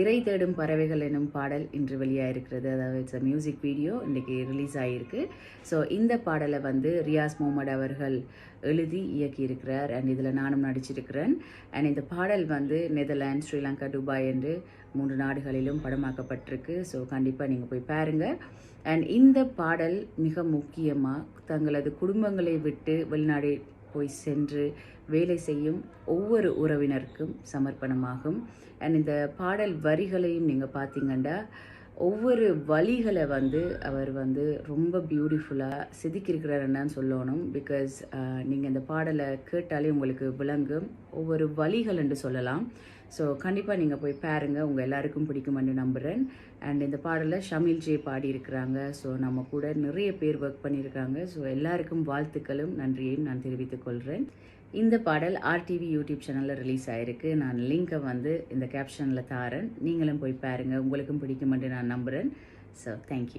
இறை தேடும் பறவைகள் எனும் பாடல் இன்று வெளியாயிருக்கிறது. அதாவது இட்ஸ் அ மியூசிக் வீடியோ இன்றைக்கி ரிலீஸ் ஆகிருக்கு. ஸோ இந்த பாடலை வந்து ரியாஸ் முகமது அவர்கள் எழுதி இயக்கியிருக்கிறார். அண்ட் இதில் நானும் நடிச்சிருக்கிறேன். அண்ட் இந்த பாடல் வந்து நெதர்லாந்து, ஸ்ரீலங்கா, துபாய் என்று 3 நாடுகளிலும் படமாக்கப்பட்டிருக்கு. ஸோ கண்டிப்பாக நீங்கள் போய் பாருங்கள். அண்ட் இந்த பாடல் மிக முக்கியமாக தங்களது குடும்பங்களை விட்டு வெளிநாடு போய் சென்று வேலை செய்யும் ஒவ்வொரு உறவினருக்கும் சமர்ப்பணமாகும். அண்ட் இந்த பாடல் வரிகளையும் நீங்கள் பார்த்தீங்கன்னா ஒவ்வொரு வழிகளை வந்து அவர் வந்து ரொம்ப பியூட்டிஃபுல்லாக செதுக்கியிருக்கிறாருன்னு சொல்லணும். பிகாஸ் நீங்கள் இந்த பாடலை கேட்டாலே உங்களுக்கு விளங்கும் ஒவ்வொரு வழிகள் என்று சொல்லலாம். ஸோ கண்டிப்பாக நீங்கள் போய் பாருங்கள், உங்கள் எல்லாருக்கும் பிடிக்குமென்று நம்புகிறேன். அண்ட் இந்த பாடலை ஷமீல் ஜே பாடியிருக்கிறாங்க. ஸோ நம்ம கூட நிறைய பேர் ஒர்க் பண்ணியிருக்காங்க. ஸோ எல்லாருக்கும் வாழ்த்துக்களும் நன்றியையும் நான் தெரிவித்துக் கொள்கிறேன். இந்த பாடல் RTV யூடியூப் சேனலில் ரிலீஸ் ஆகிருக்கு. நான் லிங்கை வந்து இந்த கேப்ஷனில் தாரேன். நீங்களும் போய் பாருங்கள், உங்களுக்கும் பிடிக்குமென்று நான் நம்புகிறேன். So thank you.